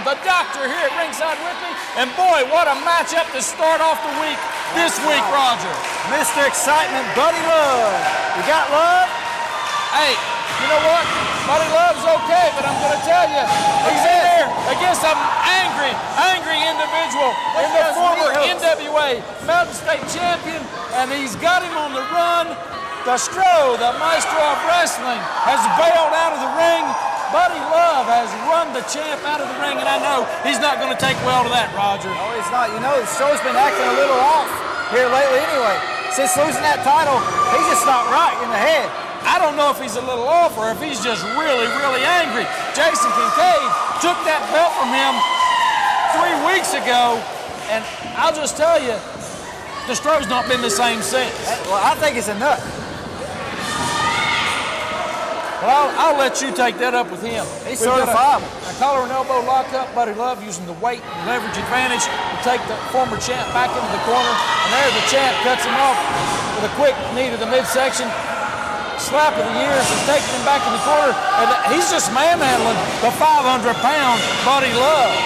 the doctor, here at ringside with me. And boy, what a matchup to start off the week this week, Roger. Mr. Excitement, Buddy Love. You got Love? Hey, you know what? Buddy Love's okay, but I'm going to tell you, he's in there against an angry individual in the former NWA Mountain State champion, and he's got him on the run. The Maestro of wrestling, has bailed out of the ring. Buddy Love has run the champ out of the ring, and I know he's not going to take well to that, Roger. No, he's not. You know, the show's been acting a little off here lately anyway. Since losing that title, he's just not right in the head. I don't know if he's a little off or if he's just really angry. Jason Kincaid took that belt from him 3 weeks ago, and I'll just tell you, the Stroh's not been the same since. Well, I think it's a nut. Well, I'll let you take that up with him. He's certifiable. A collar and elbow lockup. Buddy Love using the weight and leverage advantage to take the former champ back into the corner. And there the champ cuts him off with a quick knee to the midsection. Slap of the years is taking him back in the corner. And he's just manhandling the 500-pound Buddy Love.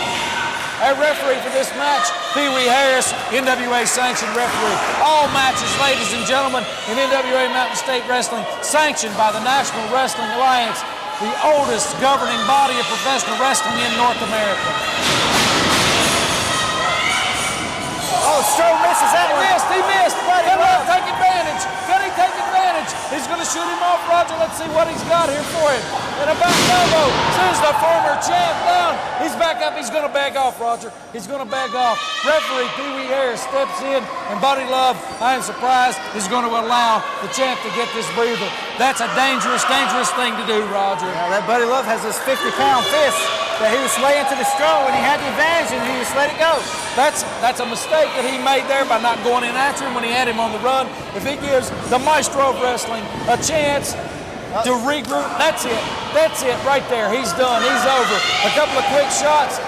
Our referee for this match, Pee Wee Harris, NWA sanctioned referee. All matches, ladies and gentlemen, in NWA Mountain State Wrestling, sanctioned by the National Wrestling Alliance, the oldest governing body of professional wrestling in North America. Oh, Stroh misses that one. He missed. Buddy Love take advantage. Can he take advantage? He's going to shoot him off, Roger. Let's see what he's got here for him. And a back elbow sends the former champ down. He's back up. He's going to back off, Roger. He's going to back off. Referee Pee Wee Harris steps in, and Buddy Love, I am surprised, is going to allow the champ to get this breather. That's a dangerous thing to do, Roger. Yeah, that Buddy Love has this 50-pound fist that he was laying to the Stroh when he had the advantage, and he just let it go. That's a mistake that he made there by not going in after him when he had him on the run. If he gives the Maestro of wrestling a chance to regroup, that's it right there. He's done. He's over. A couple of quick shots.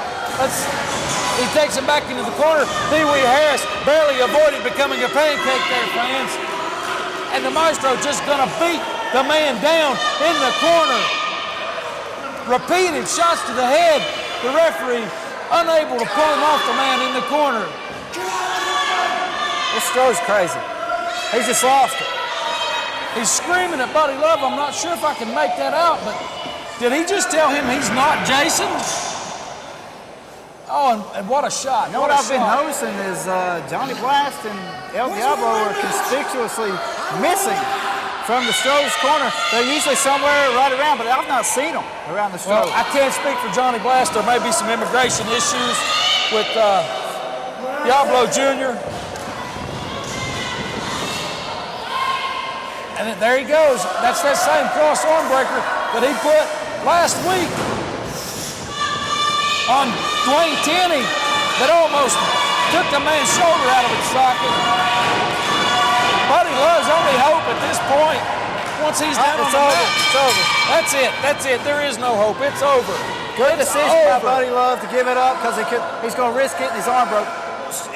He takes him back into the corner. Pee Wee Harris barely avoided becoming a pancake there, fans. And the Maestro just gonna beat the man down in the corner. Repeated shots to the head. The referee unable to pull him off the man in the corner. This Stroh's crazy. He's just lost it. He's screaming at Buddy Love. I'm not sure if I can make that out, but did he just tell him he's not Jason? Oh, and what a shot. You know what I've been noticing is Johnny Blast and El Diablo are conspicuously missing from the Stroh's corner. They're usually somewhere right around, but I've not seen them around the Stroh. Well, I can't speak for Johnny Blast. There may be some immigration issues with Diablo Jr. And there he goes. That's that same cross arm breaker that he put last week on Dwayne Tenney that almost took the man's shoulder out of its socket. Buddy Love's only hope at this point, once he's down on the mat. It's over. That's it. There is no hope. It's over. Good decision by Buddy Love to give it up because he's going to risk getting his arm broke.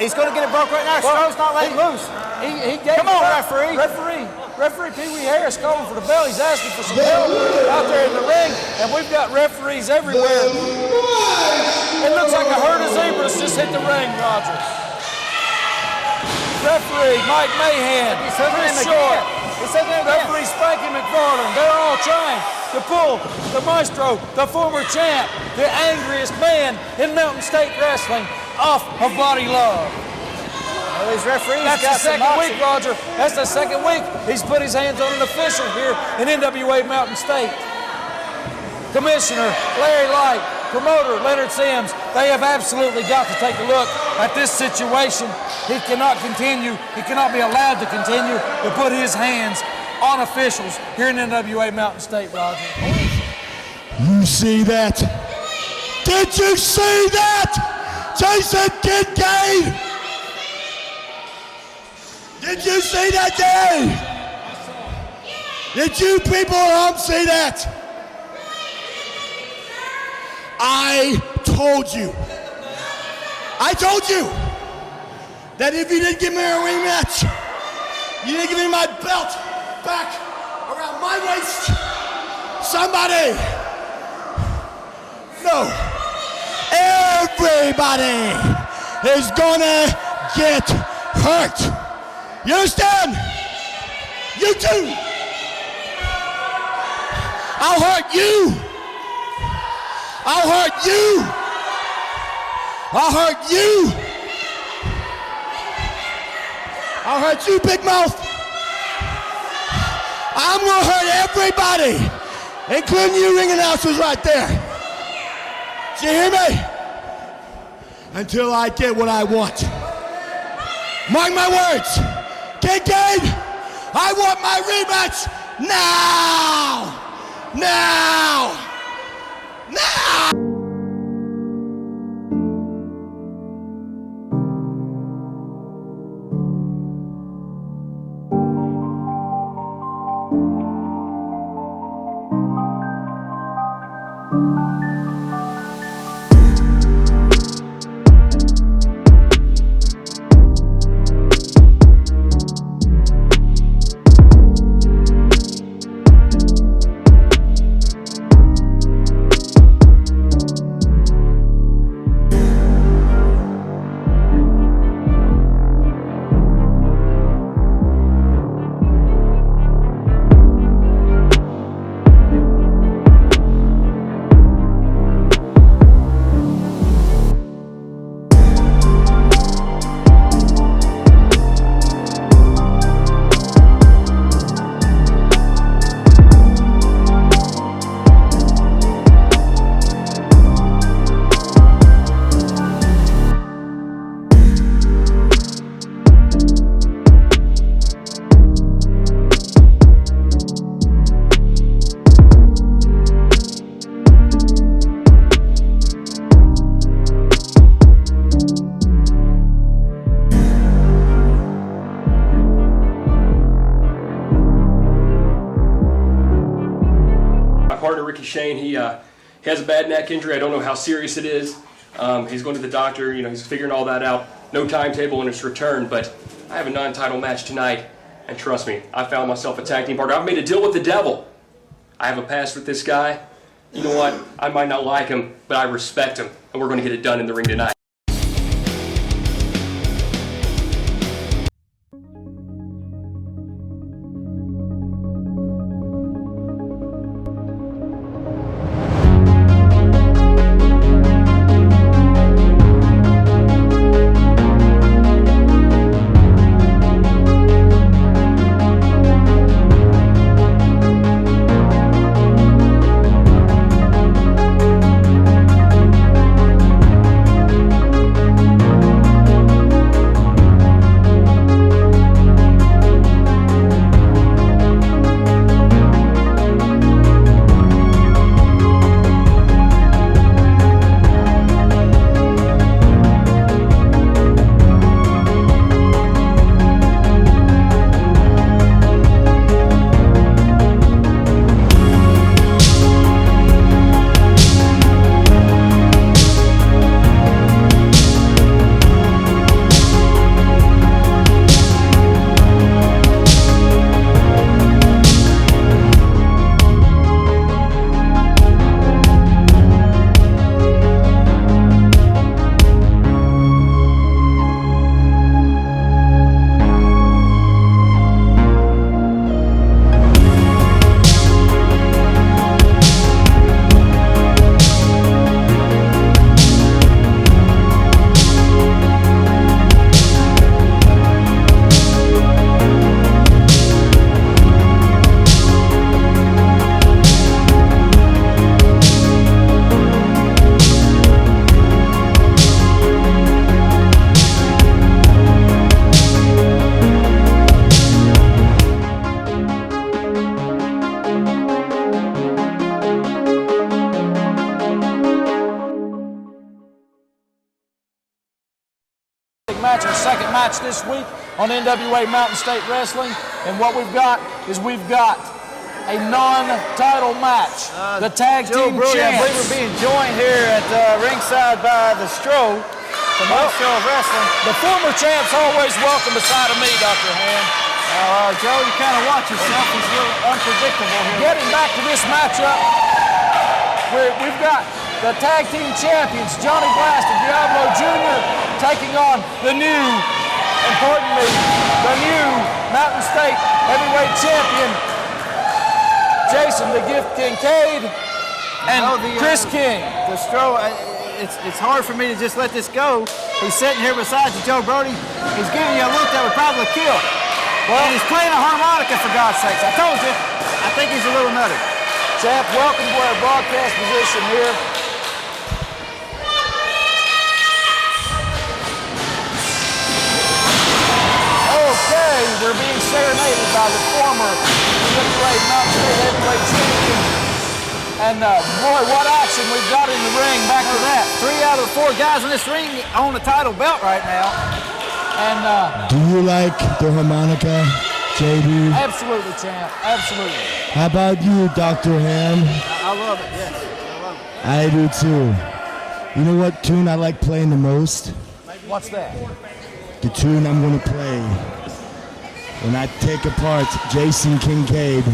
He's going to get it broke right now. Stroh's not letting loose. He gave Come on, referee. Referee Pee Wee Harris calling for the bell. He's asking for some help out there in the ring, and we've got referees everywhere. It looks like a herd of zebras just hit the ring, Roger. Referee Mike Mahan, Chris Short, referee Spanky McFarland, they're all trying to pull the Maestro, the former champ, the angriest man in Mountain State Wrestling, off of Buddy Love. Well, these referees That's the second week, Roger. That's the second week he's put his hands on an official here in NWA Mountain State. Commissioner Larry Light, promoter Leonard Sims, they have absolutely got to take a look at this situation. He cannot be allowed to continue to put his hands on officials here in NWA Mountain State, Roger. You see that? Did you see that? Jason Kincaid! Did you see that, Dave? Did you people at home see that? I told you that if you didn't give me a rematch, you didn't give me my belt back around my waist, somebody, no. everybody is gonna get hurt. You understand? You too. I'll hurt you. I'll hurt you. I'll hurt you. I'll hurt you, big mouth. I'm gonna hurt everybody, including you ring announcers right there. Do you hear me? Until I get what I want. Mark my words. Kincaid, I want my rematch now! Now! Now! Shane, he has a bad neck injury. I don't know how serious it is. He's going to the doctor. You know, he's figuring all that out. No timetable in his return, but I have a non-title match tonight, and trust me, I found myself a tag team partner. I've made a deal with the devil. I have a past with this guy. You know what? I might not like him, but I respect him, and we're going to get it done in the ring tonight. Match, our second match this week on NWA Mountain State Wrestling, and what we've got is we've got a non-title match. The tag team Brody, I believe champs. we're being joined here at ringside by the Stro, the Maestro of Wrestling. The former champs always welcome beside of me, Dr. Hamm. Joe, you kind of watch yourself. He's a little unpredictable here. Getting back to this matchup, we've got the tag team champions, Johnny Blast and Diablo Jr., taking on the new, importantly, the new Mountain State heavyweight champion, Jason the Gift Kincaid, and Kris King. The stroll, it's hard for me to just let this go. He's sitting here beside you, Joe Brody. He's giving you a look that would probably kill. Well, and he's playing a harmonica, for God's sakes. I told you, I think he's a little nutty. Champ, welcome to our broadcast position here. Okay, we're being serenaded by the former NWA Mountain State heavyweight champion. And boy, what action we've got in the ring back to that. 3 out of the 4 guys in this ring own the title belt right now. And do you like the harmonica, JD? Absolutely, champ. Absolutely. How about you, Dr. Hamm? I love it, yes. I love it. I do too. You know what tune I like playing the most? What's that? The tune I'm going to play when I take apart Jason Kincaid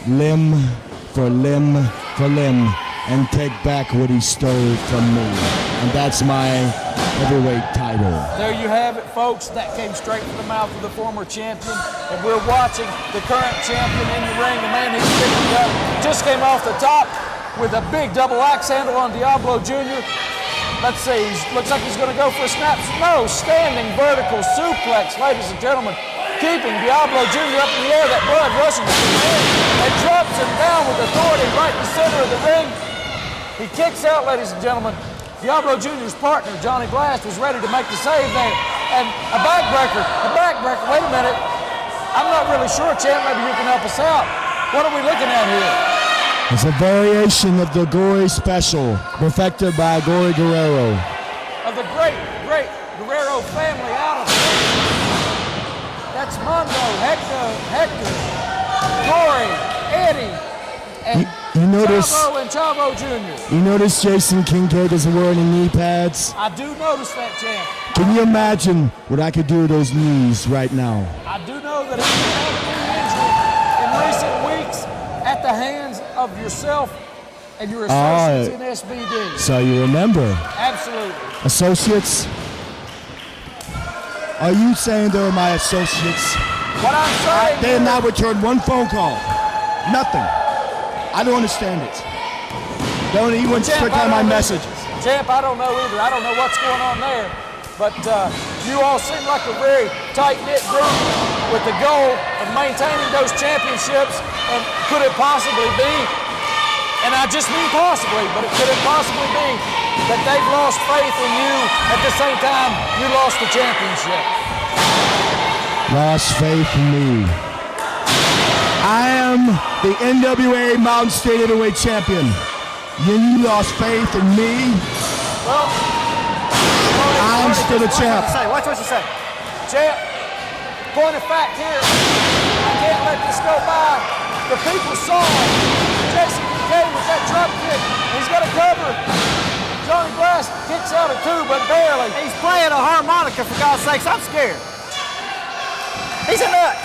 limb for limb for limb and take back what he stole from me. And that's my heavyweight title. There you have it, folks. That came straight from the mouth of the former champion. And we're watching the current champion in the ring. The man he's picking up just came off the top with a big double axe handle on Diablo Jr. Let's see, looks like he's going to go for a snap. No, standing vertical suplex, ladies and gentlemen. Keeping Diablo Jr. up in the air, that blood rushing to his head, and drops him down with authority right in the center of the ring. He kicks out, ladies and gentlemen. Diablo Jr.'s partner, Johnny Blast, was ready to make the save there. And a backbreaker, wait a minute. I'm not really sure, champ, maybe you can help us out. What are we looking at here? It's a variation of the Gory Special, perfected by Gory Guerrero. Of the great Guerrero family out of That's Mondo, Hector, Gory, Eddie, and you notice, Chavo and Chavo Jr. You notice Jason Kincaid doesn't wear any knee pads? I do notice that, champ. Can you imagine what I could do with those knees right now? I do know that he's had a knee injury in recent weeks at the hands of yourself and your associates in SBD. So you remember? Absolutely. Associates? Are you saying they're my associates? What I'm saying They have not returned one phone call. Nothing. I don't understand it. Don't even click on my messages. Champ, I don't know either. I don't know what's going on there. But you all seem like a very tight-knit group with the goal of maintaining those championships. And could it possibly be, and I just mean possibly, but could it possibly be that they've lost faith in you at the same time you lost the championship? Lost faith in me. I am the NWA Mountain State Heavyweight Champion. You lost faith in me. Well, I'm still a champ. Watch what you say. Champ, point of fact here, I can't let this go by. The people saw Jason Kincaid with that drop kick. He's got a cover. Johnny Blast kicks out at 2, but barely. He's playing a harmonica, for God's sakes. I'm scared. He's a nut.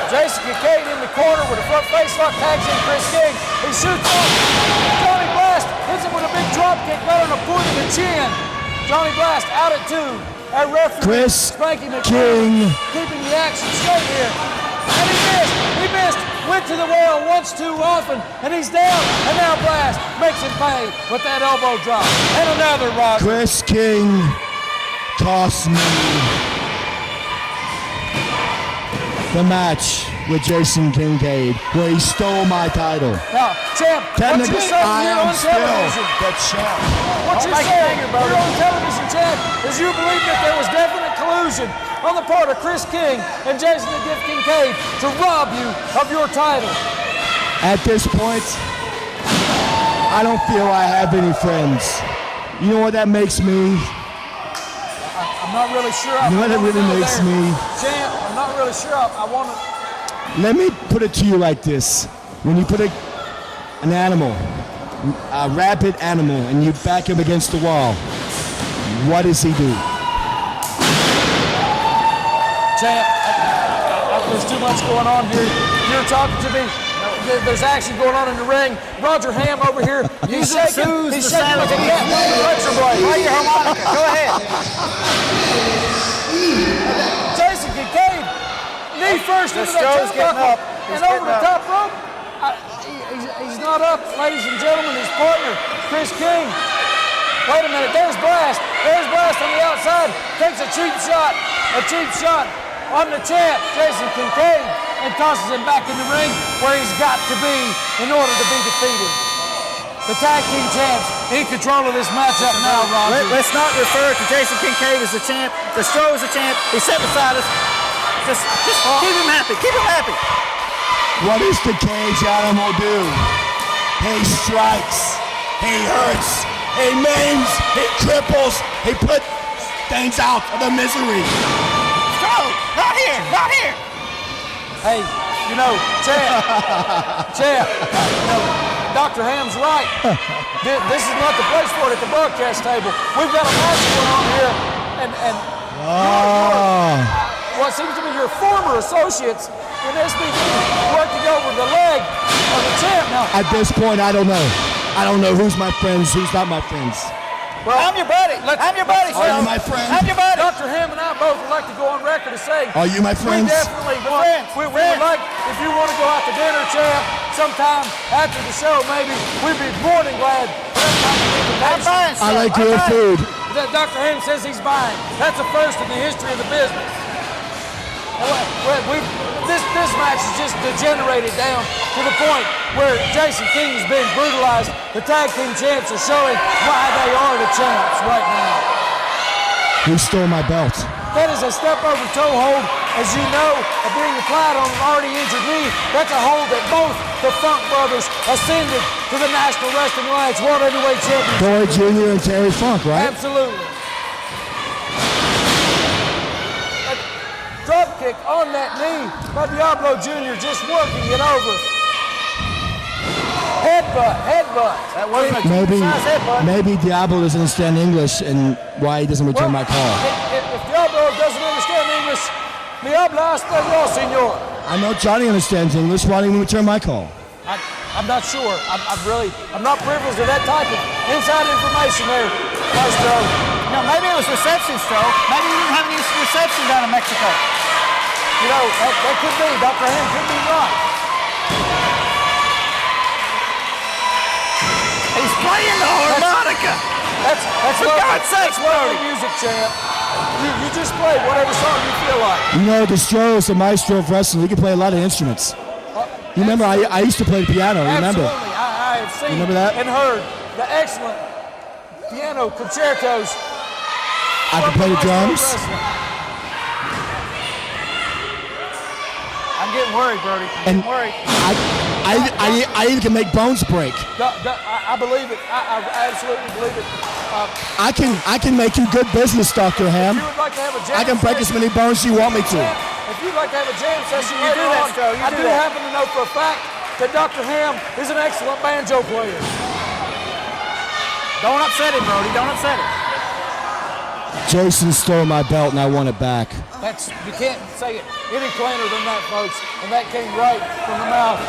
Jason Kincaid in the corner with a front face lock, tags in Kris King. He shoots off. Johnny Blast hits him with a big drop kick, right on the point of the chin. Johnny Blast out at 2. Our referee Kris spanking the King, keeping the action straight here. And he missed. He missed. Went to the well once too often, and he's down. And now Blast makes him pay with that elbow drop. And another Roger. Kris King cost me the match with Jason Kincaid, where he stole my title. Now, champ, what you Technically, say I here am on still television? the champ. What you say here on television, champ, is you believe that there was definite collusion on the part of Kris King and Jason the Gift Kincaid to rob you of your title. At this point, I don't feel I have any friends. You know what that makes me? I'm not really sure. You know what it really makes me? Champ, I'm not really sure. I want to. Let me put it to you like this. When you put an animal, a rabid animal, and you back him against the wall, what does he do? Champ, there's too much going on here. You're talking to me. There's action going on in the ring. Roger Hamm over here. He's shaking. He's shaking like a cat. Play your harmonica. Go ahead. Jason Kincaid, knee first into that Stroh's getting turnbuckle, up. and over the top rope. He's not up, ladies and gentlemen. His partner, Kris King. Wait a minute. There's Blast. There's Blast on the outside. Takes a cheap shot on the champ, Jason Kincaid, and tosses him back in the ring where he's got to be in order to be defeated. The tag team champs in control of this matchup now, Roger. Let's not refer to Jason Kincaid as the champ. The Stroh is the champ. He's sitting beside us. Just keep him happy. Keep him happy. What does the cage animal do? He strikes. He hurts. He maims. He cripples. He puts things out of the misery. Stroh, not here. Not here. Hey, you know, champ, Dr. Hamm's right. This is not the place for it at the broadcast table. We've got a match going on here, and what seems to be your former associates in SBD working over the leg of the champ now. At this point, I don't know. I don't know who's my friends, who's not my friends. Well, I'm your buddy. I'm your buddy. Are you my friend? I'm your buddy. Dr. Hamm and I both would like to go on record as saying, Are you my friends? we definitely want, we would like, if you want to go out to dinner, champ, sometime after the show, maybe, we'd be more than glad for that kind of invitation. I like your food. Dr. Hamm says he's buying. That's a first in the history of the business. This match is just degenerated down to the point where Jason King is being brutalized. The tag team champs are showing why they are the champs right now. Who stole my belt? That is a step over toe hold, as you know, of being applied on an already injured knee. That's a hold that both the Funk brothers ascended to the National Wrestling Alliance World Heavyweight Championship. Dory Jr. and Terry Funk, right? Absolutely. Drop kick on that knee by Diablo Jr. just working it over. Headbutt. That wasn't a size headbutt. Maybe Diablo doesn't understand English and why he doesn't return my call. If Diablo doesn't understand English, Diablo español, senor. I know Johnny understands English. Why didn't he return my call? I'm not sure. I'm not privileged to that type of inside information there, Maestro. No, maybe it was reception, Stroh. Maybe you didn't have any reception down in Mexico. You know, that could be. Dr. Hamm could be right. He's playing the harmonica. That's For God's sake, lovely music, champ. You just play whatever song you feel like. You know, the Stroh is the maestro of wrestling. He can play a lot of instruments. You remember, I used to play the piano. Remember? Absolutely. I have seen Remember that? and heard the excellent piano concertos. I can play the drums. I'm getting worried, Brody. I'm getting worried. I even can make bones break. I believe it. I absolutely believe it. I can make you good business, Dr. Hamm. If you would like to have a jam I can break as session, many bones as you want me to. if you'd like to have a jam session You do later that, on, Stroh. You I do do that. happen to know for a fact that Dr. Hamm is an excellent banjo player. Don't upset him, Brody. Don't upset him. Jason stole my belt and I want it back. You can't say it any plainer than that, folks. And that came right from the mouth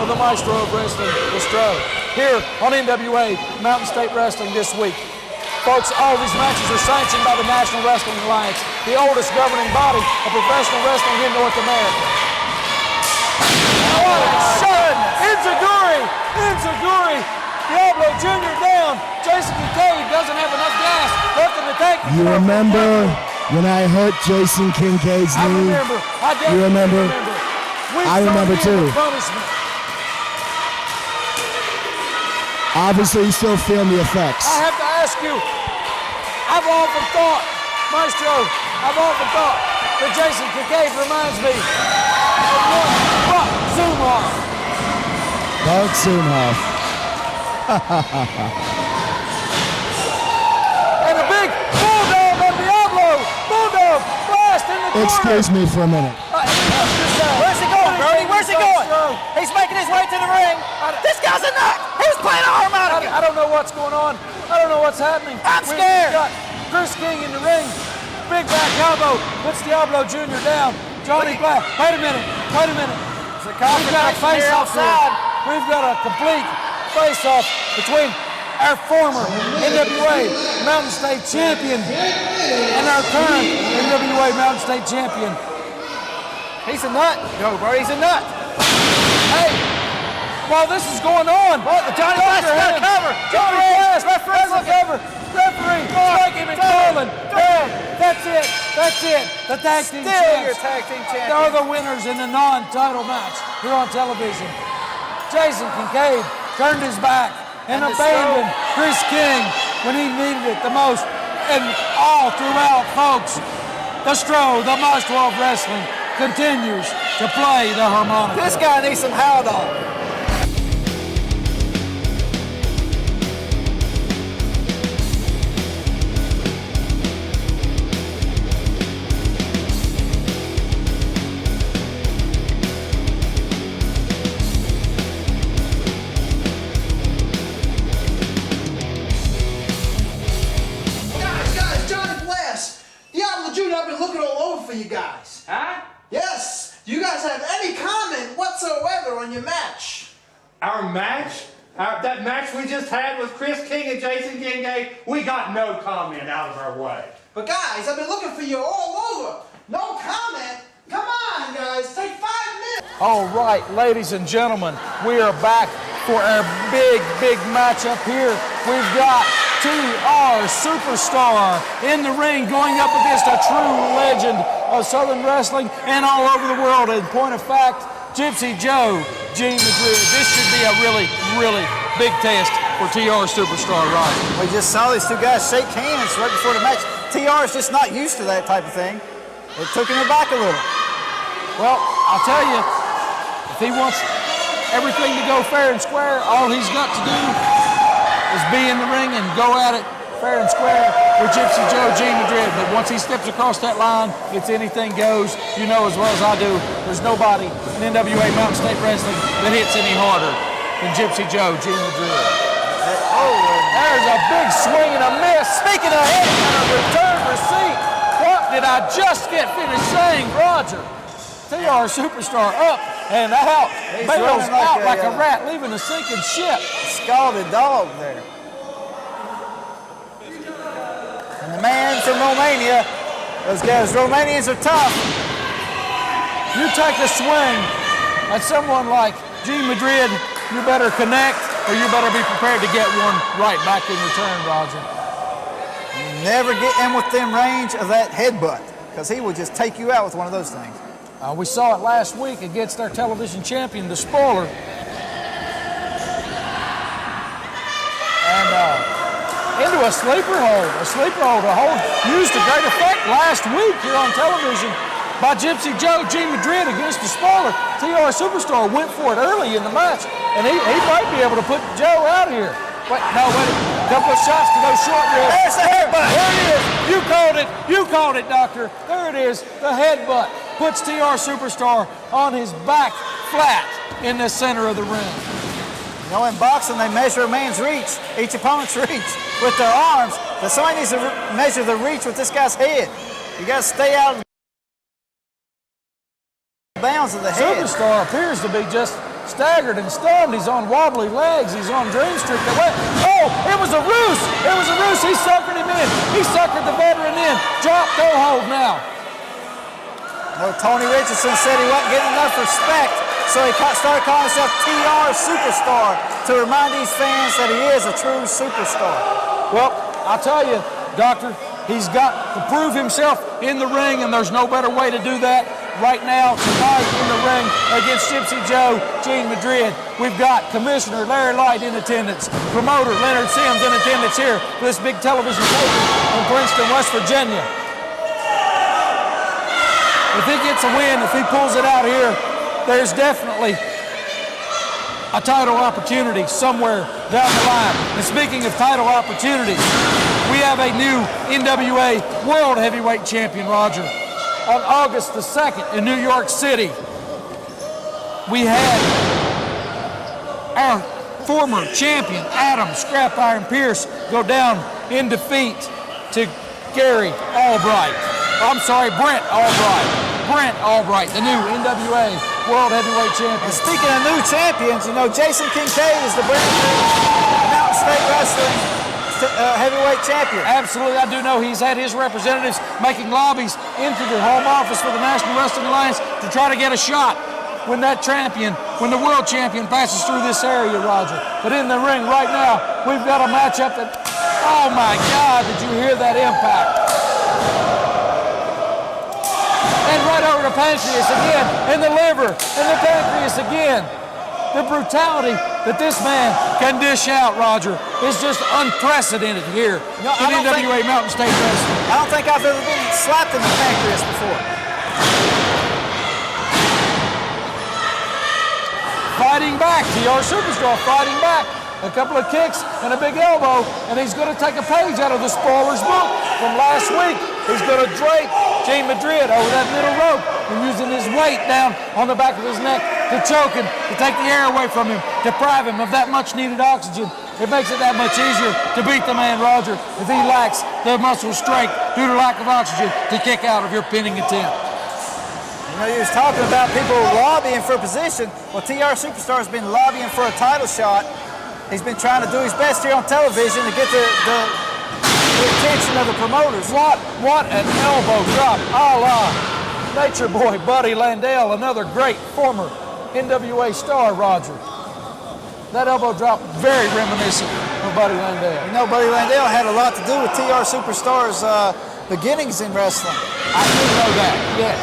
of the Maestro of Wrestling, Maestro, here on NWA Mountain State Wrestling this week. Folks, all these matches are sanctioned by the National Wrestling Alliance, the oldest governing body of professional wrestling in North America. What a shot! Inzaguri! Diablo Jr. down. Jason Kincaid doesn't have enough gas left in the tank. You remember when I hurt Jason Kincaid's I knee? remember. I definitely You remember? I remember too. Punishment. Obviously, he's still feeling the effects. I have to ask you, I've often thought, Maestro, that Jason Kincaid reminds me of one Buck Zumhoff. Doug Zumhoff. And a big bulldog on Diablo. Bulldog blast in the corner. Excuse me for a minute. Where's he going, Brody? Where's he going? He's making his way to the ring. This guy's a nut. He's playing a harmonica. I don't know what's going on. I don't know what's happening. I'm scared. We've got Kris King in the ring. Big back elbow puts Diablo Jr. down. Johnny Black. Wait a minute. The We've got a face-off here. We've got a complete face-off between our former NWA Mountain State champion and our current NWA Mountain State champion. He's a nut. Yo, bro, he's a nut. Hey, while this is going on, Johnny West got a cover. Johnny West has a cover. Referee, striking and calling. That's it. That's it. The tag team Still your champs. tag team champion. They're the winners in the non-title match here on television. Jason Kincaid turned his back and abandoned Kris King when he needed it the most. And all throughout, folks, the the Maestro of wrestling continues to play the harmonica. This guy needs some Haldol. Diablo Jr., I've been looking all over for you guys. Huh? Yes. Do you guys have any comment whatsoever on your match? Our match? That match we just had with Kris King and Jason Kincaid, we got no comment out of our way. But guys, I've been looking for you all over. No comment? Come on, guys. Take 5 minutes. All right, ladies and gentlemen, we are back for our big matchup here. We've got TR Superstar in the ring going up against a true legend of Southern wrestling and all over the world. In point of fact, Gypsy Joe, Gene Madrid. This should be a really big test for TR Superstar, right? We just saw these two guys shake hands right before the match. TR is just not used to that type of thing. It took him aback a little. Well, I'll tell you, if he wants everything to go fair and square, all he's got to do is be in the ring and go at it fair and square with Gypsy Joe, Gene Madrid. But once he steps across that line, it's anything goes. You know as well as I do, there's nobody in NWA Mountain State Wrestling that hits any harder than Gypsy Joe, Gene Madrid. There's a big swing and a miss. Speaking of head return receipt, what did I just get finished saying, Roger? TR Superstar up and out. He's Bails running out like like a rat leaving a sinking ship. Scalded dog there. And the man from Romania, those guys, Romanians are tough. You take a swing at someone like Gene Madrid, you better connect or you better be prepared to get one right back in return, Roger. Never get in within range of that headbutt, because he will just take you out with one of those things. We saw it last week against our television champion, the Spoiler. And into a sleeper hold. A hold used to great effect last week here on television by Gypsy Joe, Gene Madrid against the Spoiler. TR Superstar went for it early in the match, and he might be able to put Joe out here. Wait. A couple of shots to those short ribs. There's the headbutt. There it is. You called it, Doctor. There it is, the headbutt. Puts TR Superstar on his back flat in the center of the ring. You know, in boxing, they measure a man's reach, each opponent's reach, with their arms. But somebody needs to measure the reach with this guy's head. You got to stay out of the bounds of the head. Superstar appears to be just staggered and stunned. He's on wobbly legs. He's on dream streak. Oh, it was a ruse. He suckered him in. He suckered the veteran in. Drop, toe hold now. No, Tony Richardson said he wasn't getting enough respect, so he started calling himself TR Superstar to remind these fans that he is a true superstar. Well, I'll tell you, Doctor, he's got to prove himself in the ring, and there's no better way to do that right now tonight in the ring against Gypsy Joe, Gene Madrid. We've got Commissioner Larry Light in attendance, promoter Leonard Sims in attendance here for this big television taping in Princeton, West Virginia. If he gets a win, if he pulls it out here, there's definitely a title opportunity somewhere down the line. And speaking of title opportunities, we have a new NWA World Heavyweight Champion, Roger. On August the 2nd in New York City, we had our former champion, Adam Scrap Iron Pierce, go down in defeat to Brent Albright. Brent Albright, the new NWA world heavyweight champion. And speaking of new champions, you know, Jason Kincaid is the brand new Mountain State Wrestling heavyweight champion. Absolutely, I do know he's had his representatives making lobbies into the home office for the National Wrestling Alliance to try to get a shot when that champion, when the world champion passes through this area, Roger. But in the ring right now, we've got a matchup that, oh my God, did you hear that impact? And right over the pancreas again, and the liver, and the pancreas again. The brutality that this man can dish out, Roger, is just unprecedented here in NWA Mountain State Wrestling. I don't think I've ever been slapped in the pancreas before. Fighting back, TR Superstar fighting back. A couple of kicks and a big elbow, and he's going to take a page out of the spoiler's book from last week. He's going to drape Gene Madrid over that middle rope and using his weight down on the back of his neck to choke him, to take the air away from him, deprive him of that much needed oxygen. It makes it that much easier to beat the man, Roger, if he lacks the muscle strength due to lack of oxygen to kick out of your pinning attempt. You know, you was talking about people lobbying for position. Well, TR Superstar has been lobbying for a title shot. He's been trying to do his best here on television to get the attention of the promoters. What an elbow drop, a la Nature Boy Buddy Landale, another great former NWA star, Roger. That elbow drop very reminiscent of Buddy Landale. You know, Buddy Landale had a lot to do with TR Superstar's beginnings in wrestling. I do know that, yes.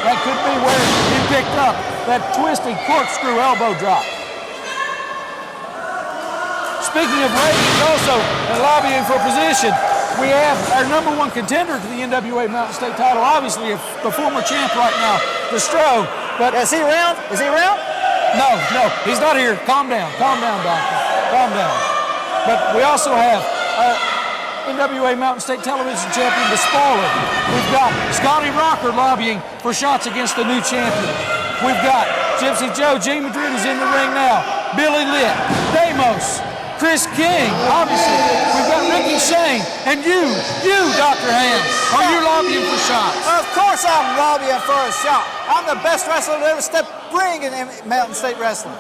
That could be where he picked up that twisting corkscrew elbow drop. Speaking of ratings also and lobbying for position, we have our number one contender to the NWA Mountain State title, obviously the former champ right now, Maestro. But is he around? Is he around? No, he's not here. Calm down, doctor. Calm down. But we also have NWA Mountain State television champion, the spoiler. We've got Scotty Rocker lobbying for shots against the new champion. We've got Gypsy Joe, Gene Madrid is in the ring now, Billy Litt, Deimos, Kris King, obviously. We've got Ricky Shane, and you, Dr. Hamm, are you lobbying for shots? Of course I'm lobbying for a shot. I'm the best wrestler to ever step ring in Mountain State Wrestling.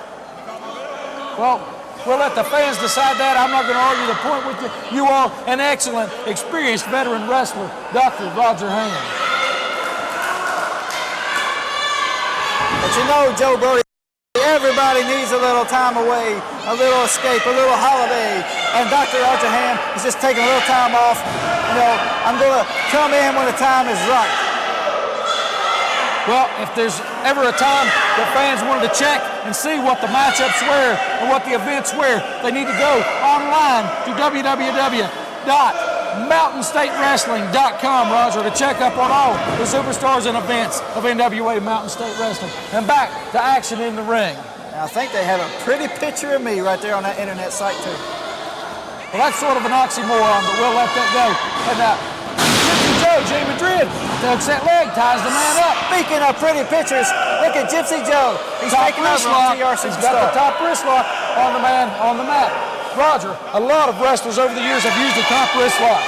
Well, we'll let the fans decide that. I'm not going to argue the point with you. You are an excellent, experienced veteran wrestler, Dr. Roger Hamm. But you know, Joe Brody, everybody needs a little time away, a little escape, a little holiday. And Dr. Roger Hamm is just taking a little time off. You know, I'm going to come in when the time is right. Well, if there's ever a time that fans wanted to check and see what the matchups were and what the events were, they need to go online to www.mountainstatewrestling.com, Roger, to check up on all the superstars and events of NWA Mountain State Wrestling. And back to action in the ring. Now, I think they have a pretty picture of me right there on that internet site, too. Well, that's sort of an oxymoron, but we'll let that go. And Gypsy Joe, Gene Madrid, tugs that leg, ties the man up. Speaking of pretty pictures, look at Gypsy Joe. He's taking over on TR Superstar. He's got the top wrist lock on the man on the mat. Roger, a lot of wrestlers over the years have used the top wrist lock.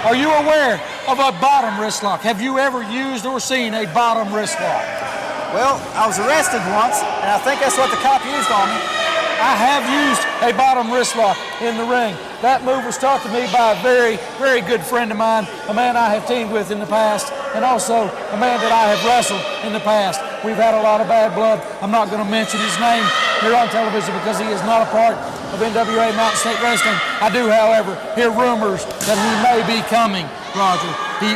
Are you aware of a bottom wrist lock? Have you ever used or seen a bottom wrist lock? Well, I was arrested once, and I think that's what the cop used on me. I have used a bottom wrist lock in the ring. That move was taught to me by a very, very good friend of mine, a man I have teamed with in the past, and also a man that I have wrestled in the past. We've had a lot of bad blood. I'm not going to mention his name here on television because he is not a part of NWA Mountain State Wrestling. I do, however, hear rumors that he may be coming, Roger.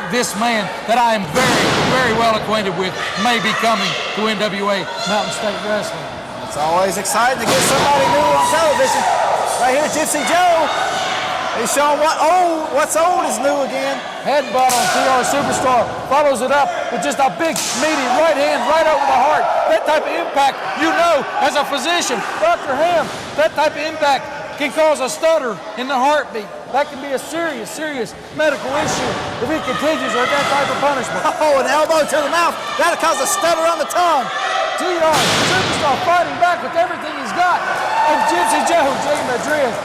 This man that I am very, very well acquainted with may be coming to NWA Mountain State Wrestling. It's always exciting to get somebody new on television. Right here, Gypsy Joe. He's showing what's old is new again. Headbutt on TR Superstar. Follows it up with just a big, meaty right hand right over the heart. That type of impact, you know, as a physician, Dr. Hamm, that type of impact can cause a stutter in the heartbeat. That can be a serious, serious medical issue if he continues with that type of punishment. Oh, an elbow to the mouth. That'll cause a stutter on the tongue. TR Superstar fighting back with everything he's got. And Gypsy Joe, Gene Madrid,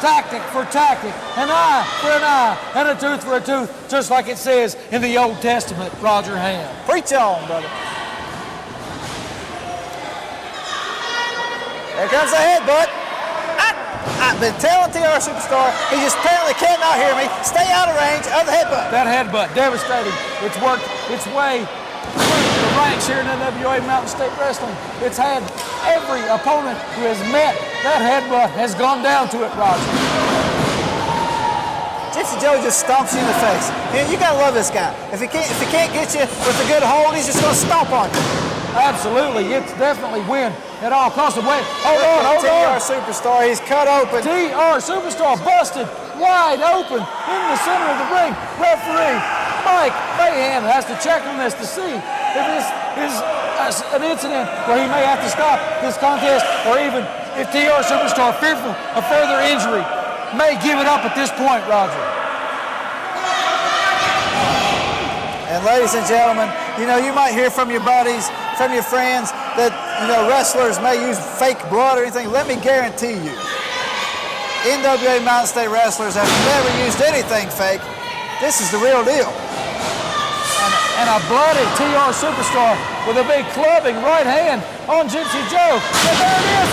tactic for tactic, an eye for an eye, and a tooth for a tooth, just like it says in the Old Testament, Roger Hamm. Preach on, brother. Here comes the headbutt. I've been telling TR Superstar, he just apparently cannot hear me. Stay out of range of the headbutt. That headbutt, devastating. It's worked its way through the ranks here in NWA Mountain State Wrestling. It's had every opponent who has met that headbutt has gone down to it, Roger. Gypsy Joe just stomps you in the face. And you gotta love this guy. If he can't get you with a good hold, he's just gonna stomp on you. Absolutely, it's definitely win at all costs. Wait, hold on. TR Superstar, he's cut open. TR Superstar busted wide open in the center of the ring. Referee Mike Mayhem has to check on this to see if this is an incident where he may have to stop this contest, or even if TR Superstar, fearful of further injury, may give it up at this point, Roger. And ladies and gentlemen, you know, you might hear from your buddies, from your friends, that, you know, wrestlers may use fake blood or anything. Let me guarantee you, NWA Mountain State wrestlers have never used anything fake. This is the real deal. And a bloody TR Superstar with a big clubbing right hand on Gypsy Joe. And there it is,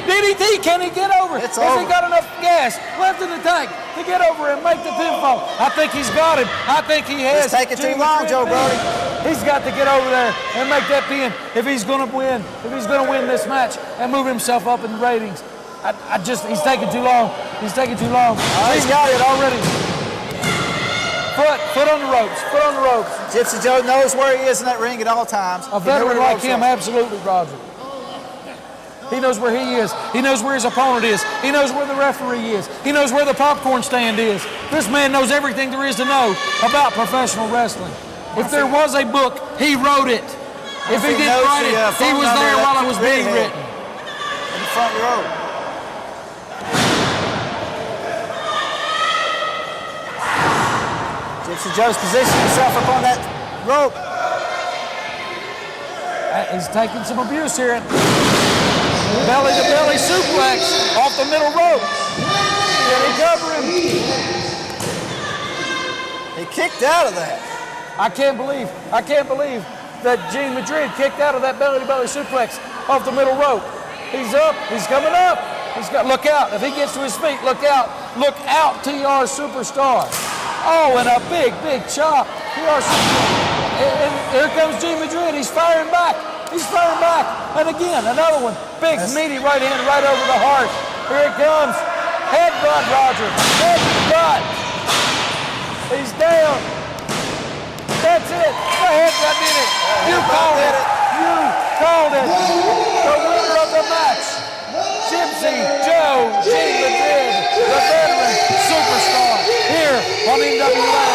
DDT, can he get over? It's Has over. he got enough gas left in the tank to get over and make the pinfall? I think he's got him. I think he has. It's taking too long, Joe Brody. He's got to get over there and make that pin if he's going to win. If he's going to win this match and move himself up in the ratings. He's taking too long. He's taking too long. He's got it already. Foot on the ropes. Gypsy Joe knows where he is in that ring at all times. A veteran like him, absolutely, Roger. He knows where he is. He knows where his opponent is. He knows where the referee is. He knows where the popcorn stand is. This man knows everything there is to know about professional wrestling. If there was a book, he wrote it. If he didn't write it, he was there while it was being written. In the front row. Gypsy Joe's positioning himself up on that rope. He's taking some abuse here. Belly-to-belly suplex off the middle rope. Can he cover him? He kicked out of that. I can't believe that Gene Madrid kicked out of that belly-to-belly suplex off the middle rope. He's up. He's coming up. Look out. If he gets to his feet, look out. Look out, TR Superstar. Oh, and a big chop. And here comes Gene Madrid. He's firing back. And again, another one. Big, meaty right hand right over the heart. Here it comes. Headbutt, Roger. Headbutt. He's down. That's it. The headbutt did it. You called it. The winner of the match, Gypsy Joe Gene Madrid, the veteran superstar here on NWA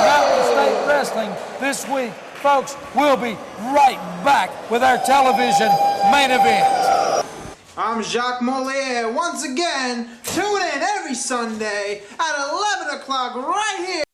Mountain State Wrestling this week. Folks, we'll be right back with our television main event. I'm Jacques Mollier. Once again, tune in every Sunday at 11 o'clock right here.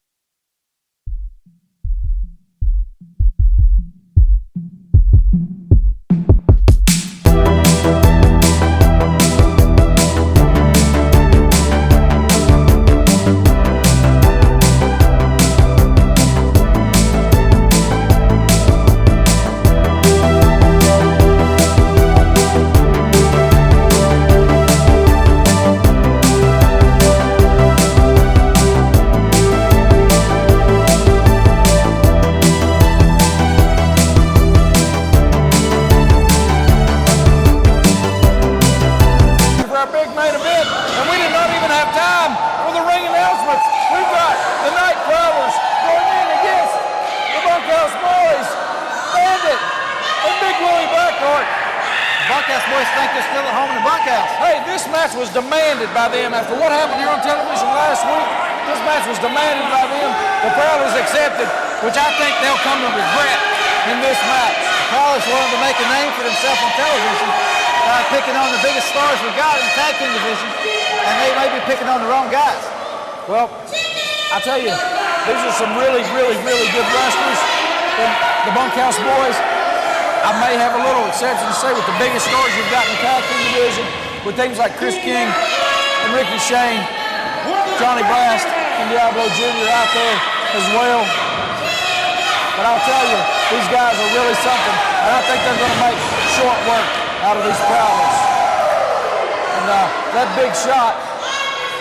Bunkhouse Boys think they're still at home in the bunkhouse. Hey, this match was demanded by them after what happened here on television last week. This match was demanded by them. The Prowlers accepted, which I think they'll come to regret in this match. Prowlers wanted to make a name for themselves on television by picking on the biggest stars we got in the tag team division, and they may be picking on the wrong guys. Well, I tell you, these are some really good wrestlers. The Bunkhouse Boys. I may have a little exception to say with the biggest stars we've got in the tag team division, with things like Kris King and Ricky Shane, Johnny Blast and Diablo Jr. out there as well. But I'll tell you, these guys are really something, and I think they're going to make short work out of these Prowlers. And that big shot,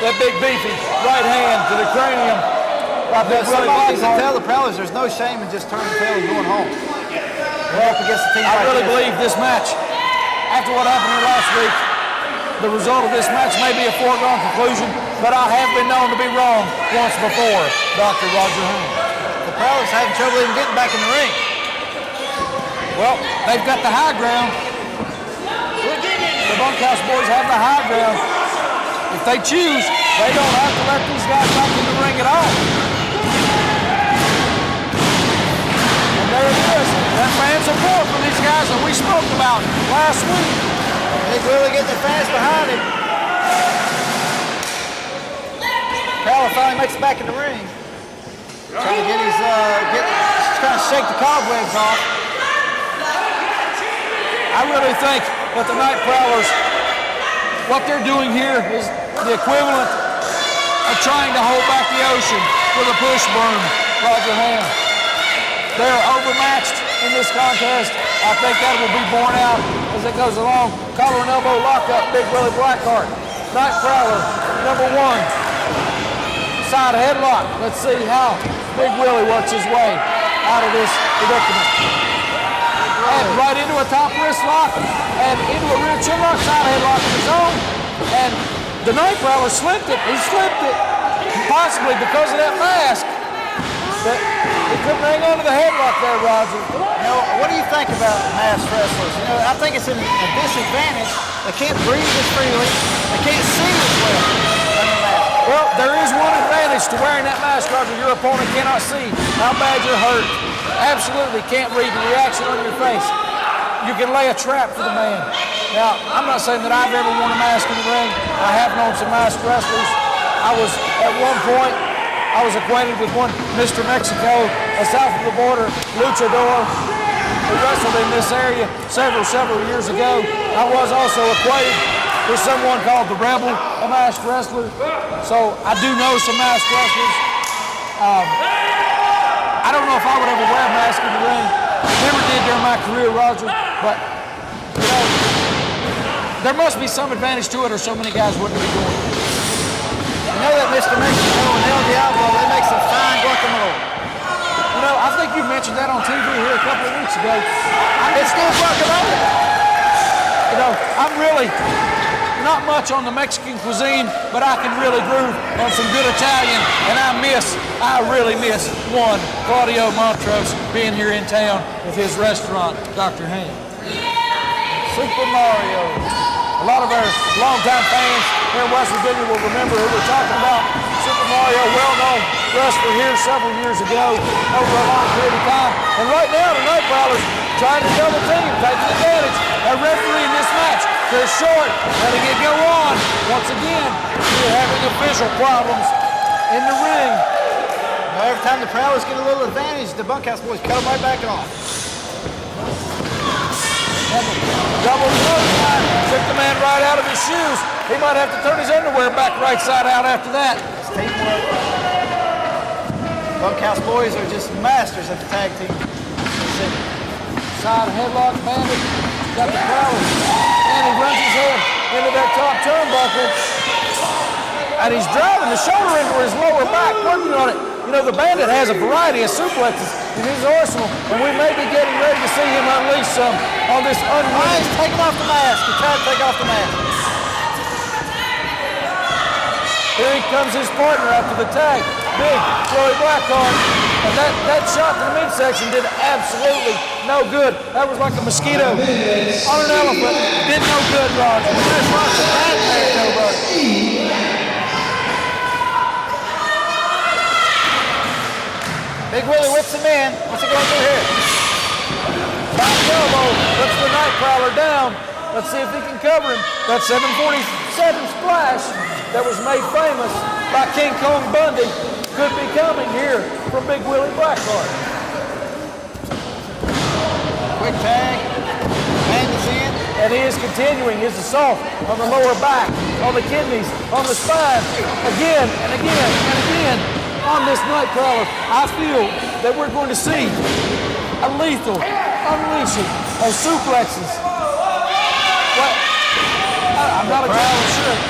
that big beefy right hand to the cranium. Somebody needs to tell the Prowlers there's no shame in just turning tail and going home. Up against a team I like really this. believe this match, after what happened here last week, the result of this match may be a foregone conclusion, but I have been known to be wrong once before, Dr. Roger Hamm. The Prowlers having trouble even getting back in the ring. Well, they've got the high ground. The Bunkhouse Boys have the high ground. If they choose, they don't have to let these guys back in the ring at all. And there it is. That fan support from these guys that we spoke about last week. Big Willie getting the fans behind him. Prowler finally makes it back in the ring. Trying to get his, trying to shake the cobwebs off. I really think that the Night Prowlers, what they're doing here is the equivalent of trying to hold back the ocean with a push broom, Roger Hamm. They're overmatched in this contest. I think that will be borne out as it goes along. Collar and elbow lockup, Big Willie Blackheart. Night Prowler, number 1. Side headlock. Let's see how Big Willie works his way out of this predicament. And right into a top wrist lock and into a rear chin lock, side headlock of his own. And the Night Prowler slipped it. He slipped it, possibly because of that mask. But he couldn't hang on to the headlock there, Roger. You know, what do you think about masked wrestlers? You know, I think it's a disadvantage. They can't breathe as freely. They can't see as well under mask. Well, there is one advantage to wearing that mask, Roger. Your opponent cannot see how bad you're hurt. Absolutely can't read the reaction on your face. You can lay a trap for the man. Now, I'm not saying that I've ever worn a mask in the ring. I have known some masked wrestlers. At one point, I was acquainted with one, Mr. Mexico, south of the border, luchador, who wrestled in this area several years ago. I was also acquainted with someone called the Rebel, a masked wrestler. So I do know some masked wrestlers. I don't know if I would ever wear a mask in the ring. Never did during my career, Roger. But, you know, there must be some advantage to it or so many guys wouldn't be doing it. You know that Mr. Mexico and Diablo, they make some fine guacamole. You know, I think you mentioned that on TV here a couple of weeks ago. It's good guacamole. You know, I'm really not much on the Mexican cuisine, but I can really groove on some good Italian, and I really miss one, Claudio Montrose, being here in town with his restaurant, Dr. Hamm. Super Mario. A lot of our longtime fans here in West Virginia will remember who we're talking about. Super Mario, well-known wrestler here several years ago, over a long period of time. And right now, the Night Prowlers trying to double team, taking advantage. A referee in this match, Chris Short, letting it go on. Once again, we're having official problems in the ring. Now, every time the Prowlers get a little advantage, the Bunkhouse Boys cut them right back off. Double clothesline, took the man right out of his shoes. He might have to turn his underwear back right side out after that. It's teamwork. Bunkhouse Boys are just masters at the tag team. Side headlock bandit, got the Prowlers, and he runs his head into that top turnbuckle. And he's driving the shoulder into his lower back, working on it. You know, the Bandit has a variety of suplexes in his arsenal, and we may be getting ready to see him unleash some on this unwilling. He's taking off the mask. He's trying to take off the mask. Here comes his partner after the tag, Big Willie Blackheart. And that shot to the midsection did absolutely no good. That was like a mosquito on an elephant. Did no good, Roger. Just watch the bad man, nobody. Big Willie whips him in. What's he going to do here? Back elbow, puts the Night Prowler down. Let's see if he can cover him. That 747 splash that was made famous by King Kong Bundy could be coming here from Big Willie Blackheart. Quick tag. Bandit's in. And he is continuing his assault on the lower back, on the kidneys, on the spine, again and again and again. On this Night Prowler, I feel that we're going to see a lethal unleashing of suplexes. Well, I I'm not exactly sure.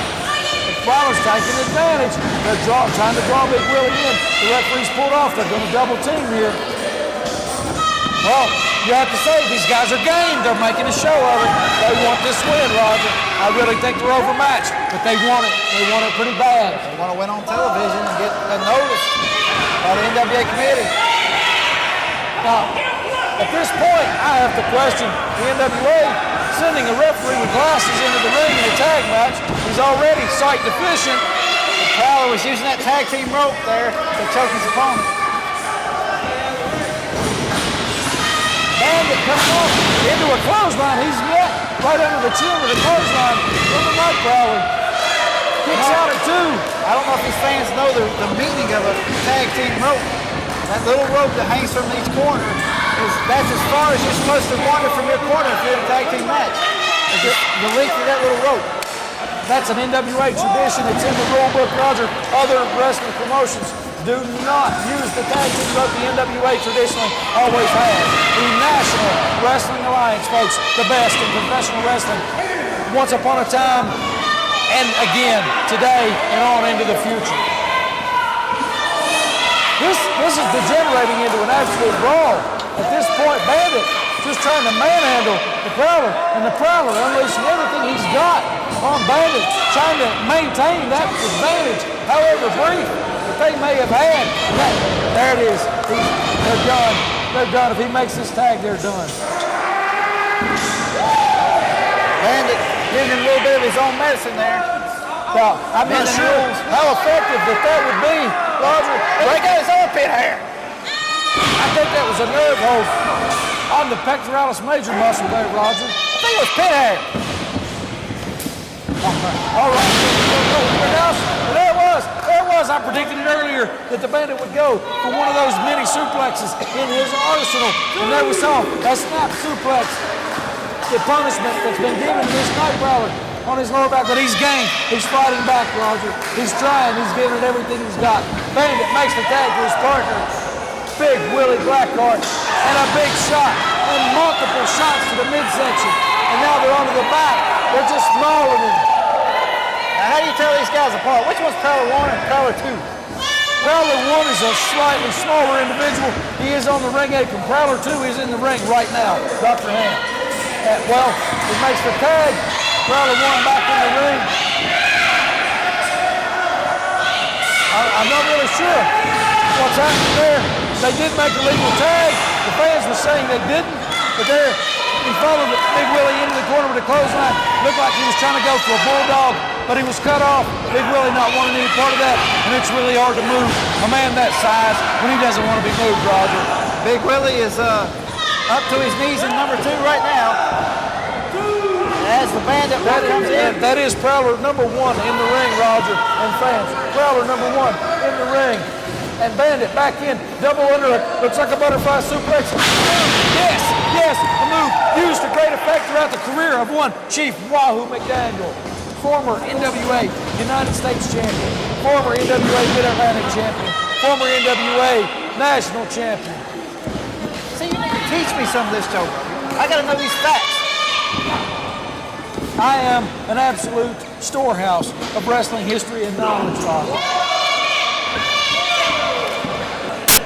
The Prowlers taking advantage. They're trying to draw Big Willie in. The referee's pulled off. They're going to double team here. Well, you have to say, these guys are game. They're making a show of it. They want this win, Roger. I really think they're overmatched, but they want it. They want it pretty bad. They want to win on television and get noticed by the NWA committee. Now, at this point, I have to question the NWA sending a referee with glasses into the ring in a tag match. He's already sight deficient. Prowler was using that tag team rope there to choke his opponent. Bandit coming off into a clothesline. He's met right under the chin with a clothesline from the Night Prowler. Kicks out at 2. I don't know if these fans know the meaning of a tag team rope. That little rope that hangs from each corner, that's as far as you're supposed to wander from your corner if you're in a tag team match. The length of that little rope. That's an NWA tradition. It's in the rule book, Roger. Other wrestling promotions do not use the tag team rope. The NWA traditionally always has. The National Wrestling Alliance, folks, the best in professional wrestling. Once upon a time, and again, today, and on into the future. This is degenerating into an absolute brawl. At this point, Bandit just trying to manhandle the Prowler, and the Prowler unleashing everything he's got on Bandit, trying to maintain that advantage, however brief that they may have had. There it is. They're done. They're done. If he makes this tag, they're done. Bandit giving him a little bit of his own medicine there. Now, I'm not sure how effective that would be, Roger. Break out his armpit hair. I think that was a nerve hold on the pectoralis major muscle there, Roger. I think it was pit hair. All right. There it was. I predicted it earlier that the Bandit would go for one of those mini suplexes in his arsenal. And there we saw a snap suplex. The punishment that's been given to this Night Prowler on his lower back, but he's game. He's fighting back, Roger. He's trying. He's giving it everything he's got. Bandit makes the tag to his partner. Big Willie Blackheart, and a big shot, and multiple shots to the midsection. And now they're onto the back. They're just mauling him. Now, how do you tell these guys apart? Which one's Prowler 1 and Prowler 2? Prowler 1 is a slightly smaller individual. He is on the ring apron. Prowler 2 is in the ring right now. Dr. Hamm. Well, he makes the tag. Prowler 1 back in the ring. I'm not really sure what's happening there. They did make a legal tag. The fans were saying they didn't, but there he followed Big Willie into the corner with a clothesline. Looked like he was trying to go for a bulldog, but he was cut off. Big Willie not wanting any part of that, and it's really hard to move a man that size when he doesn't want to be moved, Roger. Big Willie is up to his knees in number 2 right now. As the Bandit comes in. That is Prowler number 1 in the ring, Roger, and fans. Prowler number 1 in the ring. And Bandit back in, double under it, looks like a butterfly suplex. Yes, a move used to great effect throughout the career of one Chief Wahoo McDaniel, former NWA United States champion, former NWA Mid-Atlantic champion, former NWA national champion. See, you need to teach me some of this, Joe. I gotta know these facts. I am an absolute storehouse of wrestling history and knowledge, Roger.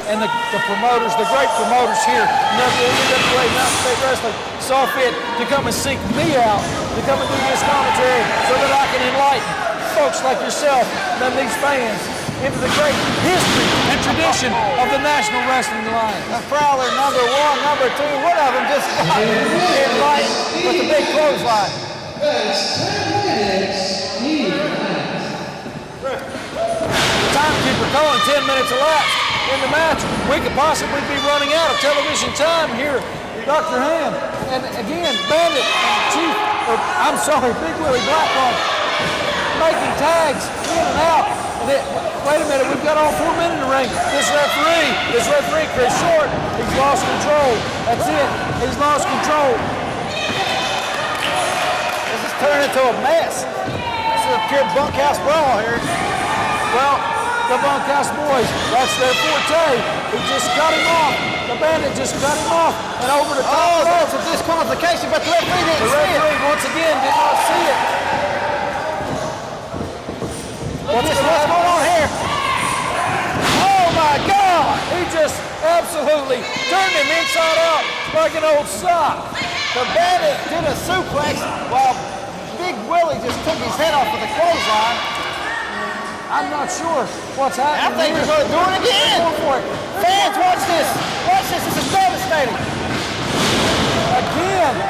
And the promoters, the great promoters here, NWA, United States Wrestling, saw fit to come and seek me out, to come and do this commentary so that I can enlighten folks like yourself and these fans into the great history and tradition of the National Wrestling Alliance. The Prowler number 1, number 2, one of them just got enlightened with the big clothesline. The timekeeper calling 10 minutes elapsed in the match. We could possibly be running out of television time here, Dr. Hamm. And again, Bandit, Big Willie Blackheart making tags in and out. Wait a minute, we've got all 4 men in the ring. This referee, Kris Short, he's lost control. That's it, he's lost control. This is turning into a mess. This is a pure bunkhouse brawl here. Well, the Bunkhouse Boys, that's their forte. He just cut him off. The Bandit just cut him off and over the top. Oh, that's a disqualification, but the referee didn't see it. The referee, once again, did not see it. absolutely turned him inside out like an old sock. The Bandit did a suplex while Big Willie just took his head off with a clothesline. I'm not sure what's happening. I think here. they're going to do it again. Go for it. Fans, watch this. Watch this. This is devastating. Again.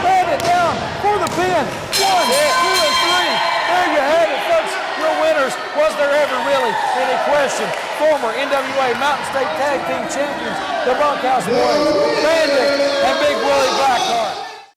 Bandit down for the pin. 1, 2, and 3. There you have it, folks. Your winners. Was there ever really any question? Former NWA Mountain State Tag Team Champions, the Bunkhouse Boys, Bandit, and Big Willie Blackheart.